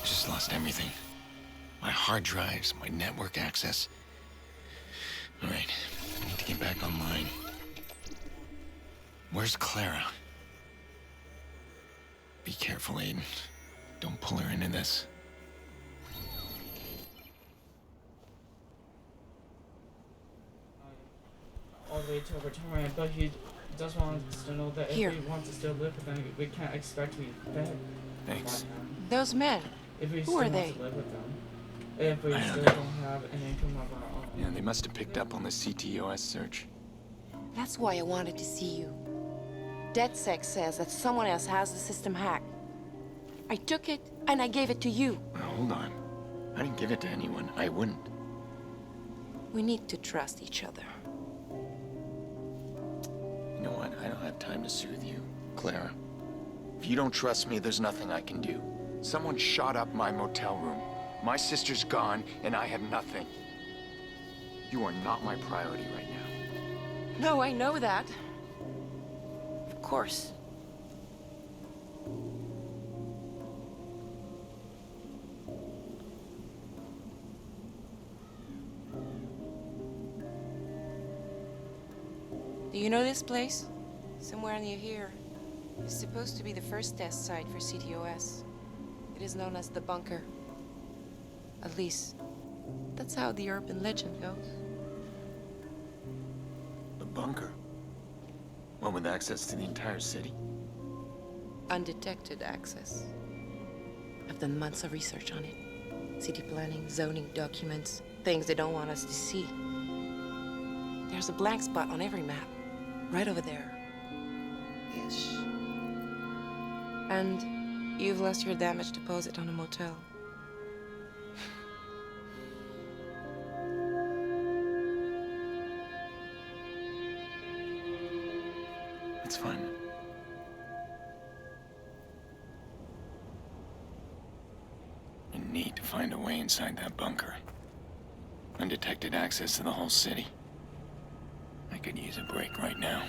Just lost everything. My hard drives, my network access. All right, I need to get back online. Where's Clara? Be careful, Aiden. Don't pull her into this. All the way to return, but he just wants to know that Here. if we want to still live with them, we can't expect to be fed. Thanks. Those men. If we Who still are want they? to live with them. If we I don't still know. don't have an income of our own. Yeah, they must have picked up on the CTOS search. That's why I wanted to see you. DedSec says that someone else has the system hacked. I took it, and I gave it to you. Now, hold on. I didn't give it to anyone. I wouldn't. We need to trust each other. You know what? I don't have time to soothe you, Clara. If you don't trust me, there's nothing I can do. Someone shot up my motel room. My sister's gone, and I have nothing. You are not my priority right now. No, I know that. Of course. Do you know this place? Somewhere near here. It's supposed to be the first test site for CTOS. It is known as the bunker. At least, that's how the urban legend goes. The bunker? One with access to the entire city? Undetected access. I've done months of research on it. City planning, zoning documents, things they don't want us to see. There's a blank spot on every map. Right over there. Ish. And you've lost your damage deposit on a motel. It's fine. I need to find a way inside that bunker. Undetected access to the whole city. I could use a break right now.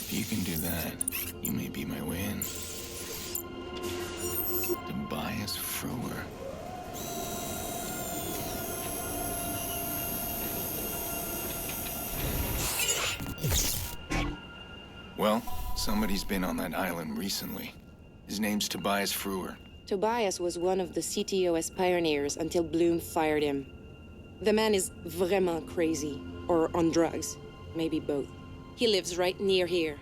You can do that. You may be my way in. Tobias Frewer. Well, somebody's been on that island recently. His name's Tobias Frewer. Tobias was one of the CTOS pioneers until Bloom fired him. The man is vraiment crazy, or on drugs, maybe both. He lives right near here.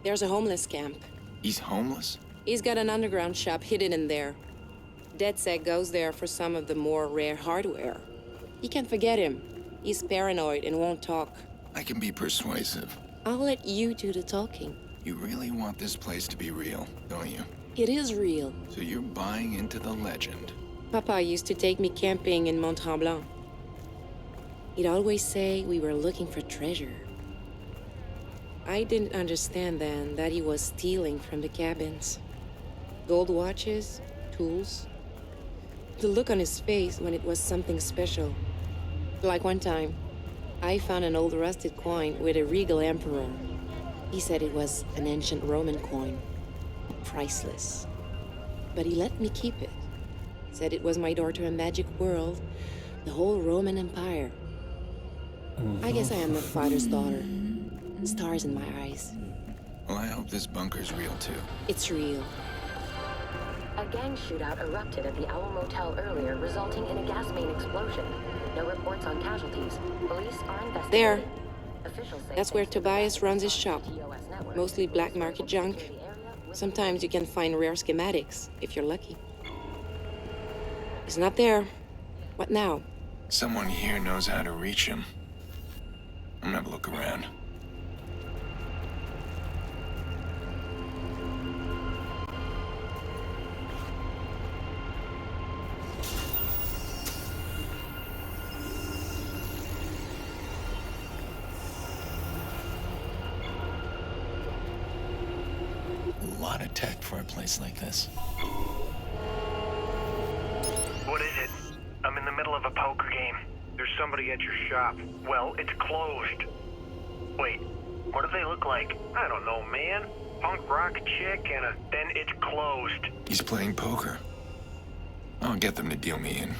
There's a homeless camp. He's homeless? He's got an underground shop hidden in there. DedSec goes there for some of the more rare hardware. You can't forget him. He's paranoid and won't talk. I can be persuasive. I'll let you do the talking. You really want this place to be real, don't you? It is real. So you're buying into the legend. Papa used to take me camping in Mont Tremblant. He'd always say we were looking for treasure. I didn't understand then that he was stealing from the cabins. Gold watches, tools. The look on his face when it was something special. Like one time, I found an old rusted coin with a regal emperor. He said it was an ancient Roman coin. Priceless. But he let me keep it. Said it was my door to a magic world, the whole Roman Empire. I guess I am my father's daughter. Stars in my eyes. Well, I hope this bunker's real, too. It's real. A gang shootout erupted at the Owl Motel earlier, resulting in a gas main explosion. No reports on casualties. Police are investigating. There. Officials say That's where thanks to Tobias runs his the shop. TOS network, Mostly black market junk. Sometimes you can find rare schematics, if you're lucky. It's not there. What now? Someone here knows how to reach him. I'm gonna look around. A lot of tech for a place like this. What is it? I'm in the middle of a poker game. There's somebody at your shop. Well, it's closed. Wait, what do they look like? I don't know, man. Punk rock chick and then it's closed. He's playing poker. I'll get them to deal me in.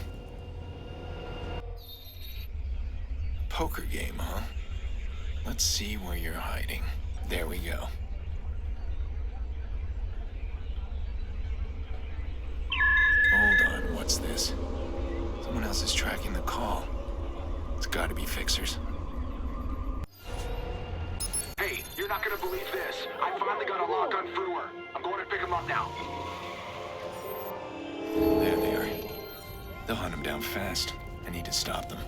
Poker game, huh? Let's see where you're hiding. There we go. Hold on, what's this? Someone else is tracking the call. It's gotta be fixers. Hey, you're not gonna believe this. I finally got a lock on Frewer. I'm going to pick him up now. There they are. They'll hunt him down fast. I need to stop them.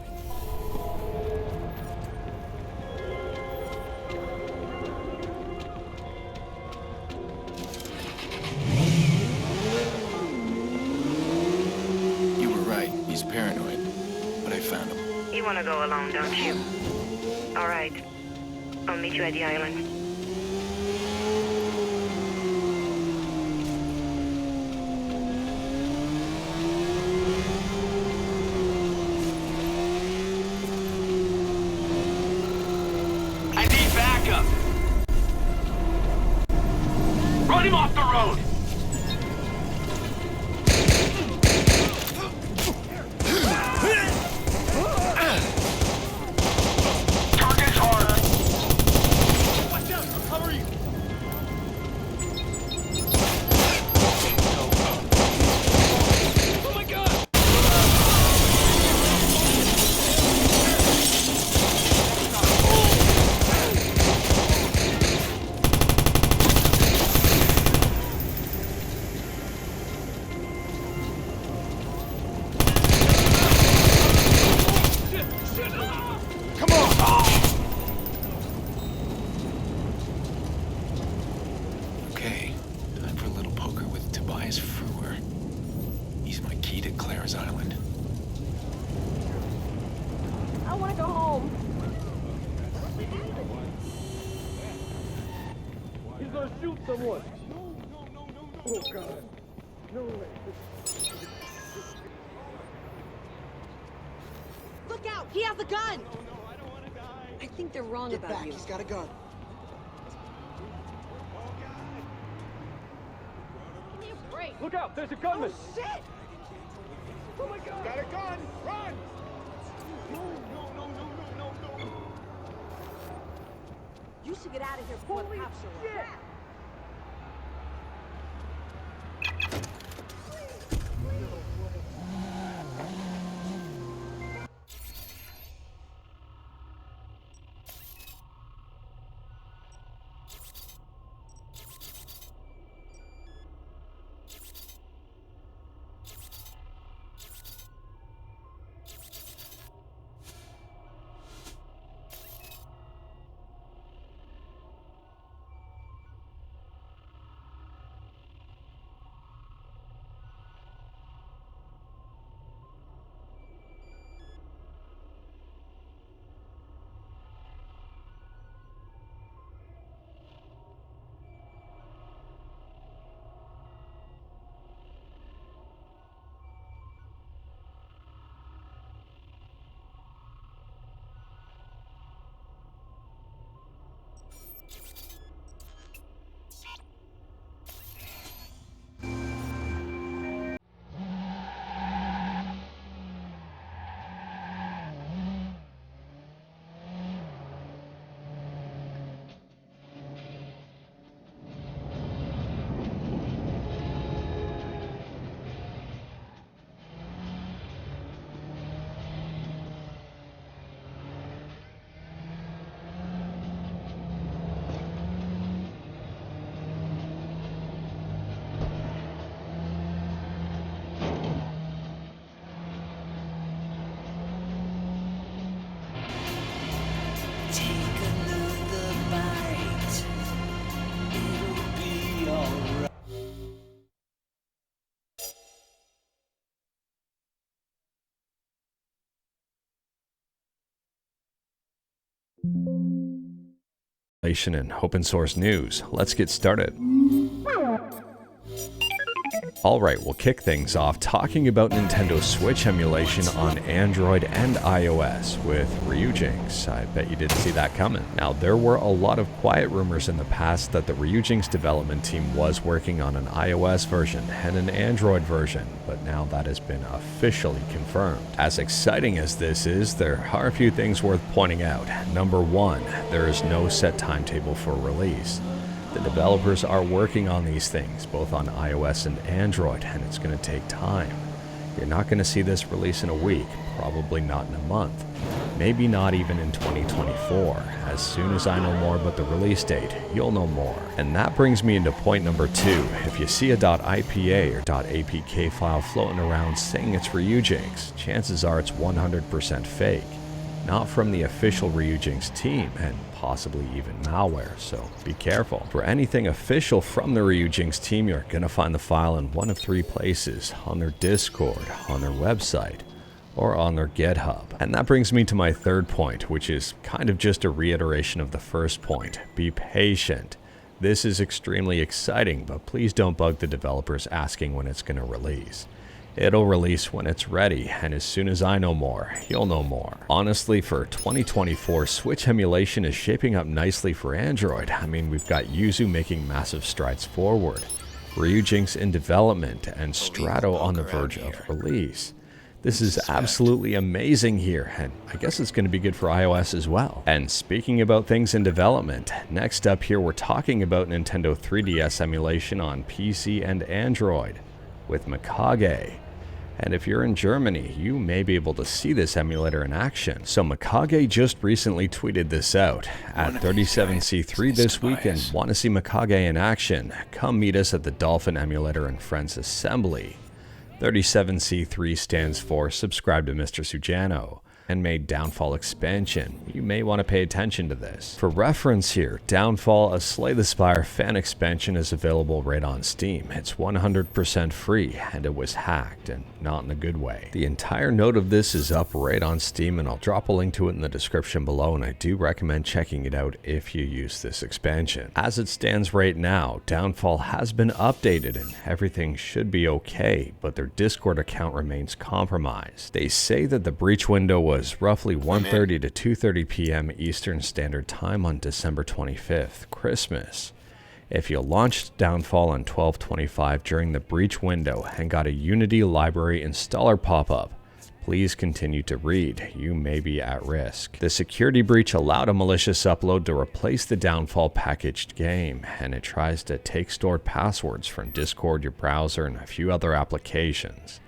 You were right. He's paranoid. But I found him. You want to go alone, don't you? All right. I'll meet you at the island. I need backup. Run him off the road. Target's hard. Watch out, I'll cover you. Oh my God. Come on! Okay, time for a little poker with Tobias Frewer. He's my key to Clara's Island. I want to go home. He's gonna shoot someone. Oh God. No way. Look out! He has a gun! I think they're wrong Get about back, you. he's got a gun. Give me a break! Look out! There's a gunman. Oh, shit! Oh my God! Got a gun! Run! No! You should get out of here before the cops show up. and open source news. Let's get started. Alright, we'll kick things off talking about Nintendo Switch emulation on Android and iOS with Ryujinx. I bet you didn't see that coming. Now, there were a lot of quiet rumors in the past that the Ryujinx development team was working on an iOS version and an Android version, but now that has been officially confirmed. As exciting as this is, there are a few things worth pointing out. Number one, there is no set timetable for release. The developers are working on these things, both on iOS and Android, and it's going to take time. You're not going to see this release in a week, probably not in a month, maybe not even in 2024. As soon as I know more about the release date, you'll know more. And that brings me into point number 2. If you see a .ipa or .apk file floating around saying it's Ryujinx, chances are it's 100% fake. Not from the official Ryujinx team, and possibly even malware, so be careful. For anything official from the Ryujinx team, you're gonna find the file in one of 3 places: on their Discord, on their website, or on their GitHub. And that brings me to my third point, which is kind of just a reiteration of the first point. Be patient. This is extremely exciting, but please don't bug the developers asking when it's gonna release. It'll release when it's ready, and as soon as I know more, you'll know more. Honestly, for 2024, Switch emulation is shaping up nicely for Android. I mean, we've got Yuzu making massive strides forward, Ryujinx in development, and Strato on the verge of release. This is absolutely amazing here, and I guess it's going to be good for iOS as well. And speaking about things in development, next up here we're talking about Nintendo 3DS emulation on PC and Android with Mikage. And if you're in Germany, you may be able to see this emulator in action. So Mikage just recently tweeted this out. At 37C3 this weekend, want to see Mikage in action? Come meet us at the Dolphin Emulator and Friends Assembly. 37C3 stands for Subscribe to Mr. Sujano and made Downfall expansion. You may want to pay attention to this. For reference here, Downfall, a Slay the Spire fan expansion, is available right on Steam. It's 100% free, and it was hacked, and not in a good way. The entire note of this is up right on Steam, and I'll drop a link to it in the description below, and I do recommend checking it out if you use this expansion. As it stands right now, Downfall has been updated, and everything should be okay, but their Discord account remains compromised. They say that the breach window was roughly 1:30 to 2:30 p.m. Eastern Standard Time on December 25th, Christmas. If you launched Downfall on 12/25 during the breach window and got a Unity library installer pop-up, please continue to read. You may be at risk. The security breach allowed a malicious upload to replace the Downfall packaged game, and it tries to take stored passwords from Discord, your browser, and a few other applications.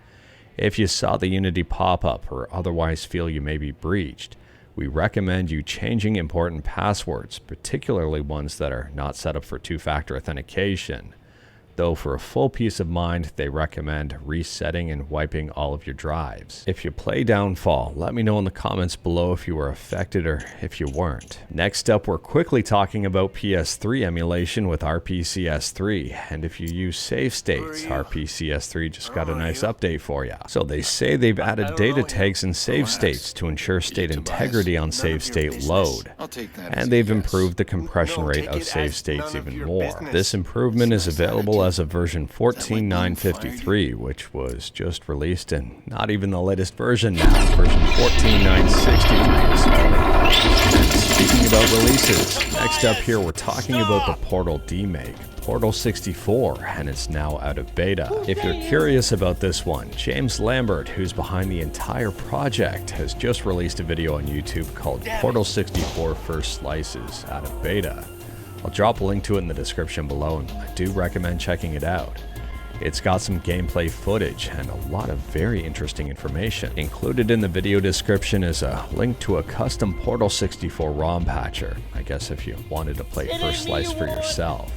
If you saw the Unity pop-up or otherwise feel you may be breached, we recommend you changing important passwords, particularly ones that are not set up for two-factor authentication. Though for a full peace of mind, they recommend resetting and wiping all of your drives. If you play Downfall, let me know in the comments below if you were affected or if you weren't. Next up, we're quickly talking about PS3 emulation with RPCS3, and if you use save states, RPCS3 just got a nice update for you. So they say they've added data tags and save states to ensure state integrity on save state load, and they've improved the compression rate of save states even more. This improvement is available as of version 14.953, which was just released, and not even the latest version now. Version 14.963 is coming. Speaking about releases, next up here we're talking about the Portal demake, Portal 64, and it's now out of beta. If you're curious about this one, James Lambert, who's behind the entire project, has just released a video on YouTube called Portal 64 First Slices out of beta. I'll drop a link to it in the description below, and I do recommend checking it out. It's got some gameplay footage and a lot of very interesting information. Included in the video description is a link to a custom Portal 64 ROM patcher, I guess if you wanted to play First Slice for yourself.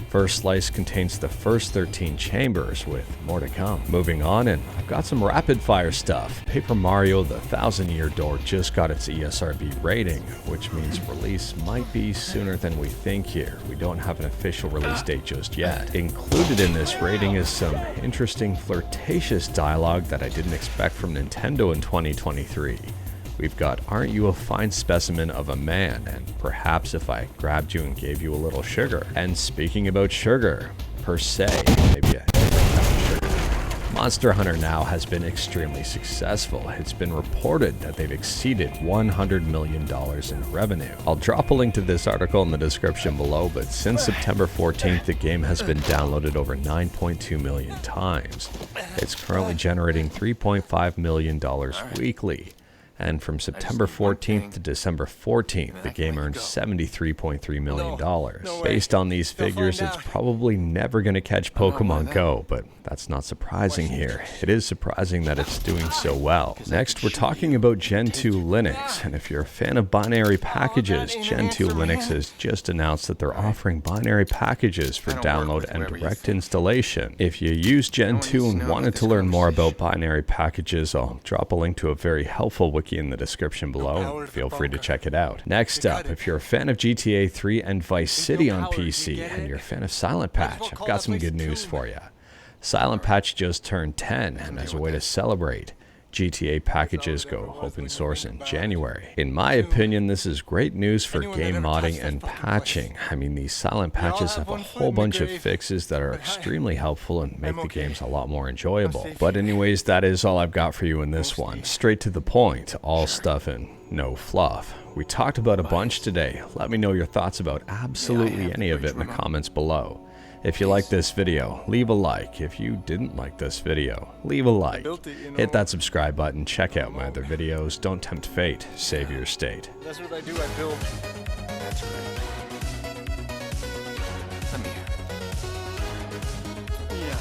First Slice contains the first 13 chambers, with more to come. Moving on, and I've got some rapid fire stuff. Paper Mario The Thousand Year Door just got its ESRB rating, which means release might be sooner than we think here. We don't have an official release date just yet. Included in this rating is some interesting flirtatious dialogue that I didn't expect from Nintendo in 2023. We've got Aren't You a Fine Specimen of a Man, and Perhaps If I Grabbed You and Gave You a Little Sugar. And speaking about sugar, per se, maybe a different kind of sugar. Monster Hunter now has been extremely successful. It's been reported that they've exceeded $100 million in revenue. I'll drop a link to this article in the description below, but since September 14th, the game has been downloaded over 9.2 million times. It's currently generating $3.5 million weekly. And from September 14th to December 14th, the game earned $73.3 million. Based on these figures, it's probably never going to catch Pokemon Go, but that's not surprising here. It is surprising that it's doing so well. Next, we're talking about Gen 2 Linux, and if you're a fan of binary packages, Gen 2 Linux has just announced that they're offering binary packages for download and direct installation. If you use Gen 2 and wanted to learn more about binary packages, I'll drop a link to a very helpful wiki in the description below, and feel free to check it out. Next up, if you're a fan of GTA 3 and Vice City on PC, and you're a fan of Silent Patch, I've got some good news for you. Silent Patch just turned 10, and as a way to celebrate, GTA packages go open source in January. In my opinion, this is great news for game modding and patching. I mean, these silent patches have a whole bunch of fixes that are extremely helpful and make the games a lot more enjoyable. But anyways, that is all I've got for you in this one. Straight to the point, all stuff and no fluff. We talked about a bunch today. Let me know your thoughts about absolutely any of it in the comments below. If you like this video, leave a like. If you didn't like this video, leave a like. Hit that subscribe button, check out my other videos. Don't tempt fate, save your state. That's what I do, I build. That's right. Let me Yeah,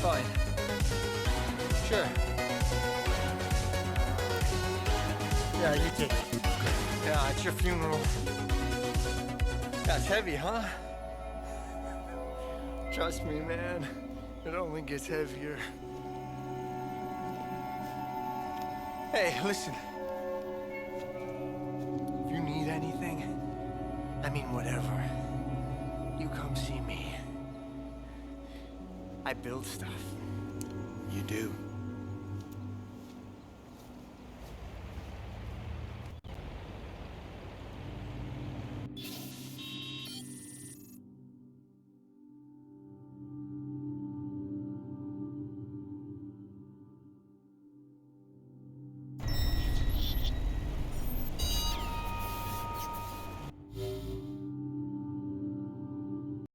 fine. Sure. Yeah, you take it. Yeah, it's your funeral. That's heavy, huh? Trust me, man. It only gets heavier. Hey, listen. If you need anything, I mean whatever, you come see me. I build stuff. You do.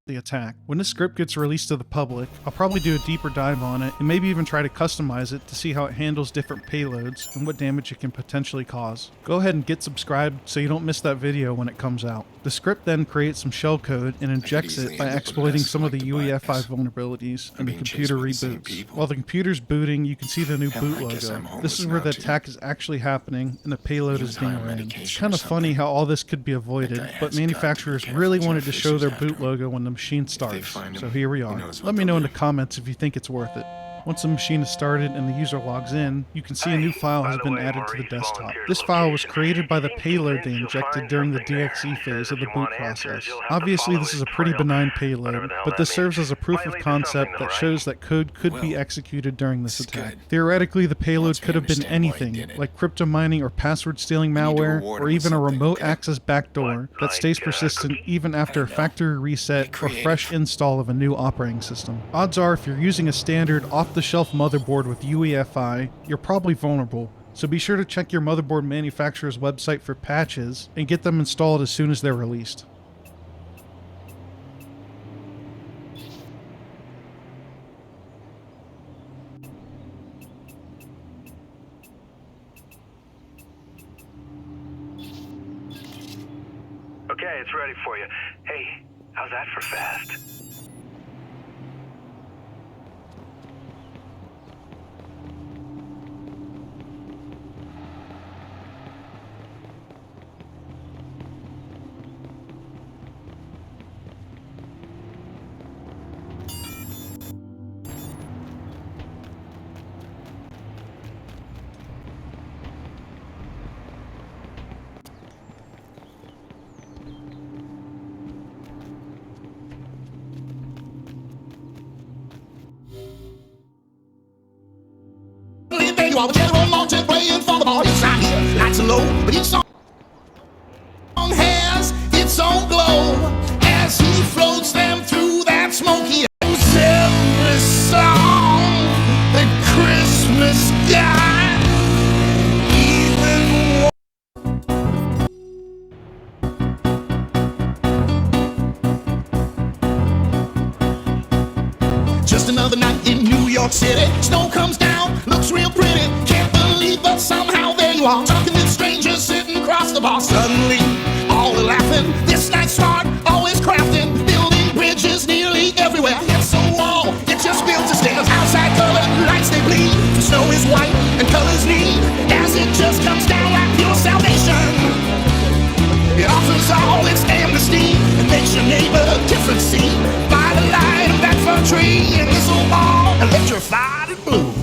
The attack. When this script gets released to the public, I'll probably do a deeper dive on it and maybe even try to customize it to see how it handles different payloads and what damage it can potentially cause. Go ahead and get subscribed so you don't miss that video when it comes out. The script then creates some shellcode and injects it by exploiting some of the UEFI vulnerabilities and the computer reboots. While the computer's booting, you can see the new boot logo. This is where the attack is actually happening and the payload is being ran. It's kind of funny how all this could be avoided, but manufacturers really wanted to show their boot logo when the machine starts, so here we are. Let me know in the comments if you think it's worth it. Once the machine is started and the user logs in, you can see a new file has been added to the desktop. This file was created by the payload they injected during the DXE phase of the boot process. Obviously this is a pretty benign payload, but this serves as a proof of concept that shows that code could be executed during this attack. Theoretically, the payload could have been anything, like crypto mining or password stealing malware, or even a remote access backdoor that stays persistent even after a factory reset or fresh install of a new operating system. Odds are if you're using a standard off-the-shelf motherboard with UEFI, you're probably vulnerable, so be sure to check your motherboard manufacturer's website for patches and get them installed as soon as they're released. Okay, it's ready for you. Hey, how's that for fast? You are a general launching, praying for the ball inside. lights are low, but each song has its own glow as he floats them through that smoky every song, the Christmas sky, even just another night in New York City. Snow comes down, looks real pretty. Can't believe, but somehow there you are, talking to strangers sitting across the bar. Suddenly, all are laughing. This night's smart, always crafting, building bridges nearly everywhere. It's so wall, it just builds the stairs. Outside colored lights they bleed. The snow is white and colors need as it just comes down like pure salvation. It offers all its amnesty and makes your neighbor a different scene. By the light of that fir tree and this old ball, electrified and blue.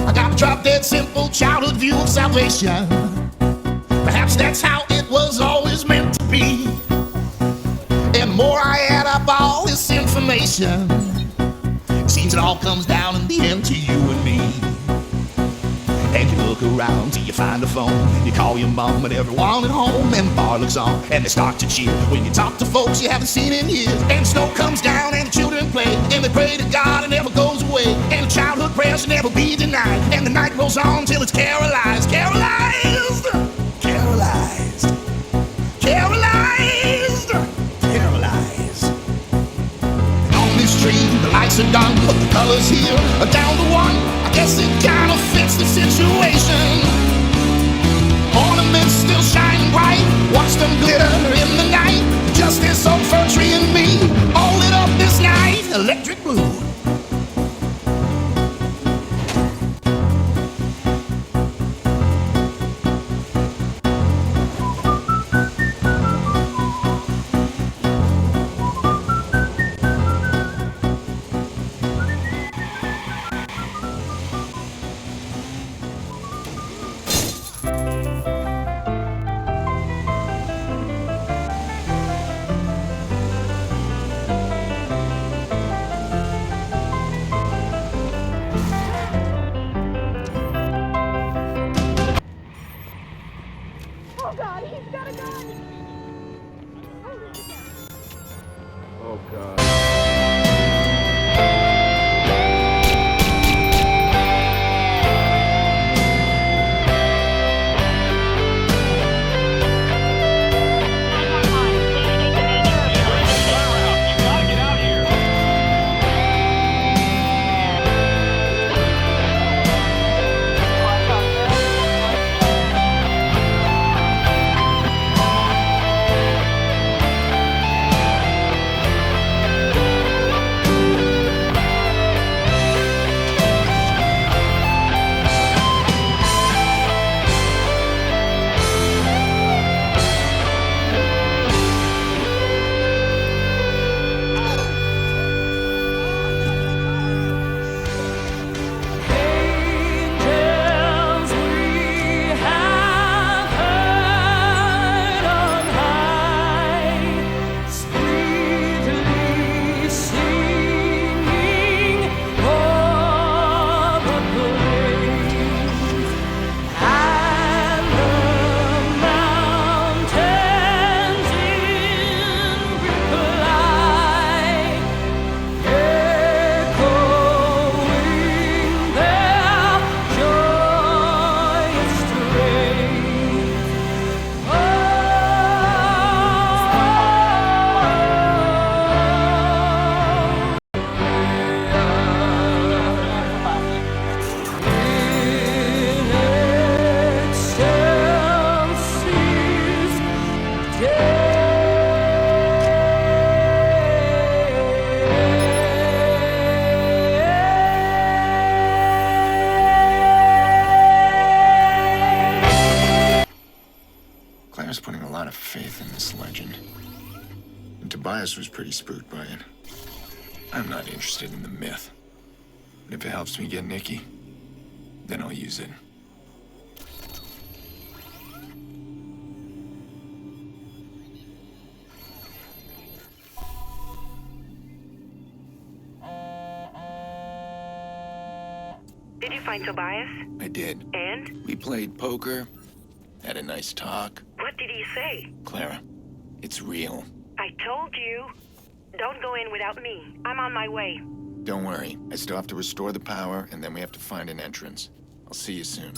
I got a drop dead simple childhood view of salvation. Perhaps that's how it was always meant to be. And the more I add up all this information, it seems it all comes down in the end to you and me. And you look around till you find a phone. You call your mom and everyone at home, and the bar looks on and they start to cheer when you talk to folks you haven't seen in years. And snow comes down and the children play, and they pray to God it never goes away. And the childhood prayers should never be denied. And the night rolls on till it's carolized, carolized, carolized, carolized, carolized. On this tree the lights are done, but the colors here are down to one. I guess it kinda fits the situation. Ornaments still shine bright, watch them glitter in the night. Just this old fir tree and me, all lit up this night, electric blue. Oh God, he's got a gun! Oh God. Claire's putting a lot of faith in this legend. And Tobias was pretty spooked by it. I'm not interested in the myth. But if it helps me get Nikki, then I'll use it. find Tobias? I did. And? We played poker, had a nice talk. What did he say? Clara, it's real. I told you. Don't go in without me. I'm on my way. Don't worry. I still have to restore the power, and then we have to find an entrance. I'll see you soon.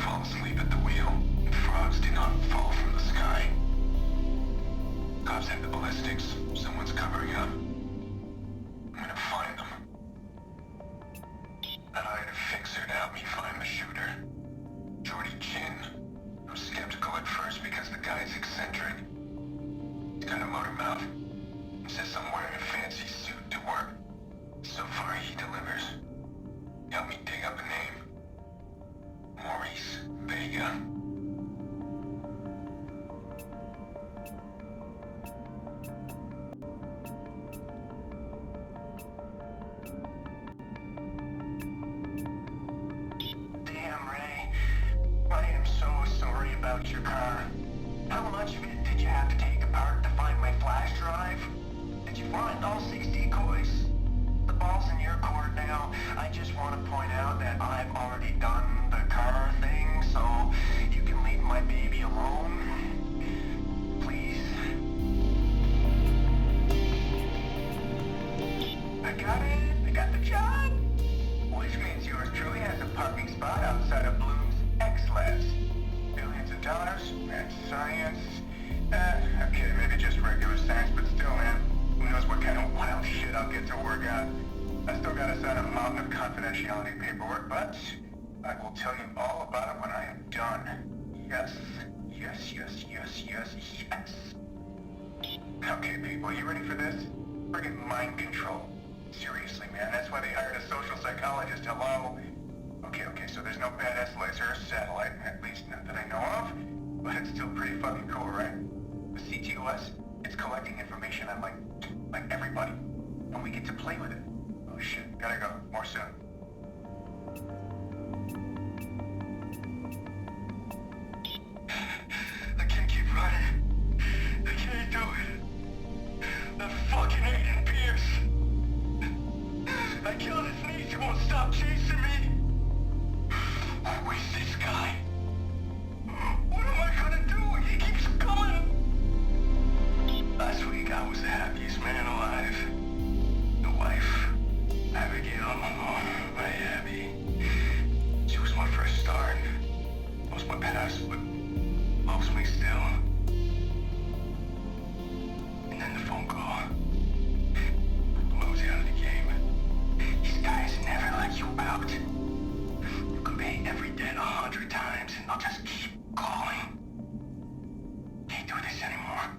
Fall asleep at the wheel, and frogs do not fall ballistics. Someone's covering up. I'm gonna find them. And I'd fix her to help me find the shooter. Jordy Chin. I was skeptical at first because the guy's eccentric. He's got a motor mouth. He says I'm wearing a fancy suit to work. So far he delivers. Help me dig up a name. Maurice Vega. Damn, Ray. I am so sorry about your car. How much of it did you have to take apart to find my flash drive? Did you find all 6 decoys? The ball's in your court now. I just want to point out that I've already done the car thing, so you can leave my baby alone. Please. I got it. I got the job. Which means yours truly has a parking spot outside of Bloom's X-Labs. Billions of dollars, that's science. Okay, maybe just regular science, but still, man. Who knows what kind of wild shit I'll get to work on. I still gotta sign a mountain of confidentiality paperwork, but I will tell you all about it when I am done. Yes. Yes, yes, yes, yes, yes. Okay, people, you ready for this? Friggin' mind control. Seriously, man, that's why they hired a social psychologist, hello? Okay, so there's no badass laser or satellite, at least not that I know of, but it's still pretty fucking cool, right? The CTOS, it's collecting information on, like everybody, and we get to play with it. Oh shit, gotta go. More soon. I can't keep running. I can't do it. That fucking Aiden Pearce. I killed his niece. He won't stop chasing me. Where's this guy? What am I gonna do? He keeps coming. Last week I was the happiest man alive. The wife, Abigail, oh, my Abby. She was my first start. Lost my past, but loves me still. And then the phone call. Blows you out of the game. These guys never let you out. You could pay every debt 100 times, and they'll just keep calling. Can't do this anymore.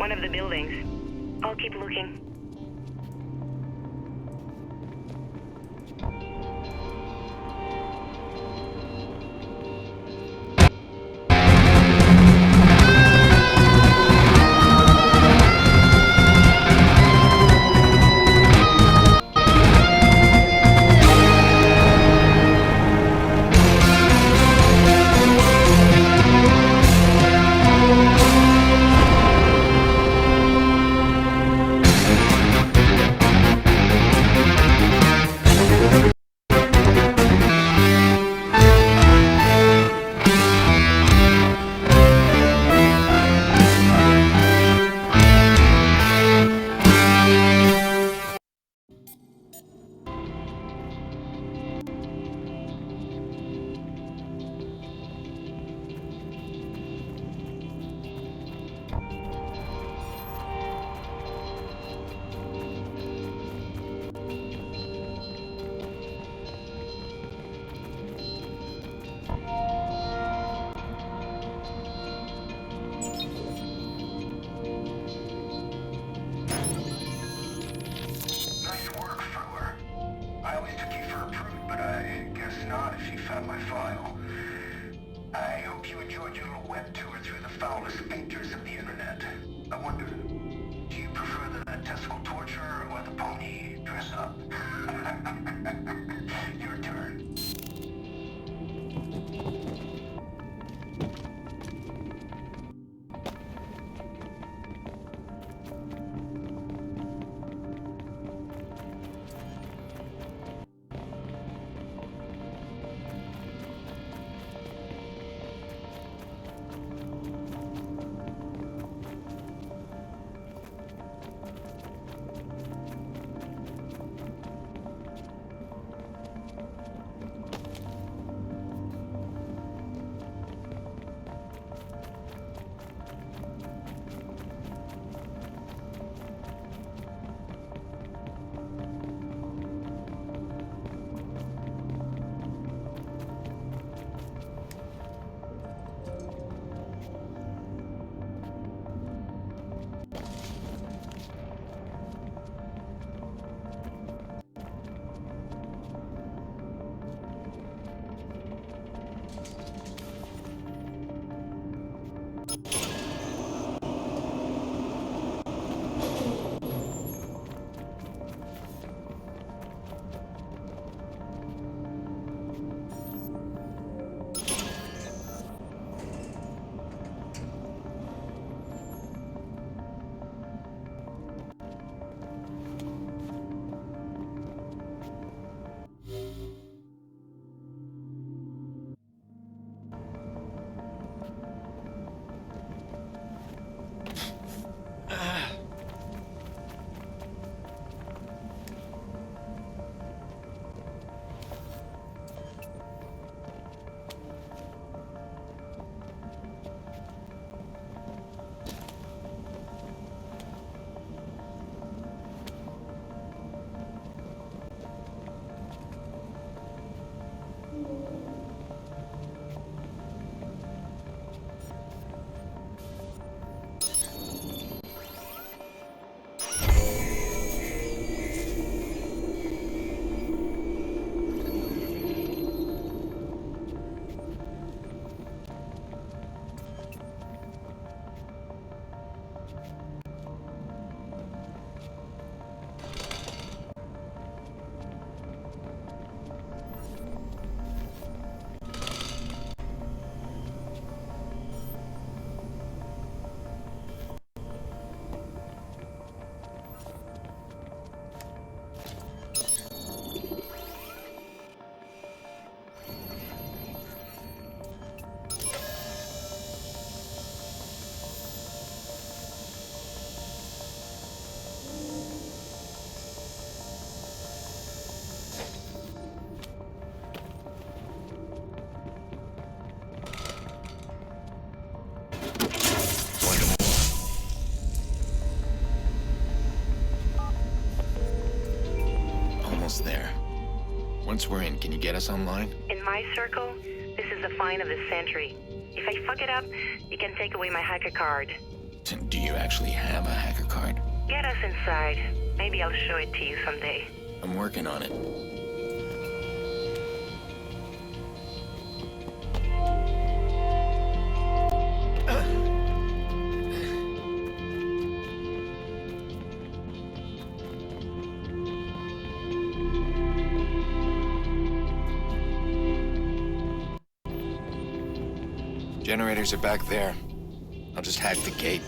one of the buildings. I'll keep looking. There. Once we're in, can you get us online? In my circle, this is the find of the century. If I fuck it up, you can take away my hacker card. Do you actually have a hacker card? Get us inside. Maybe I'll show it to you someday. I'm working on it. Generators are back there. I'll just hack the gate.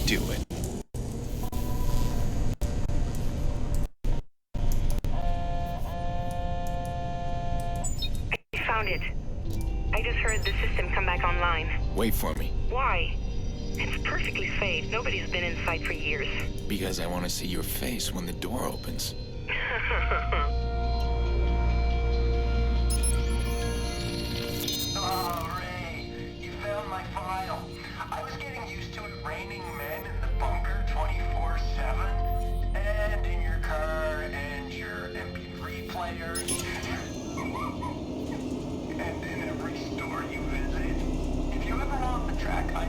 Do it. I found it. I just heard the system come back online. Wait for me. Why? It's perfectly safe. Nobody's been inside for years. Because I want to see your face when the door opens. Oh, Ray, you found my file. I was getting used to it raining men in the bunker 24/7, and in your car, and your MP3 player, and in every store you visit. If you ever want the track I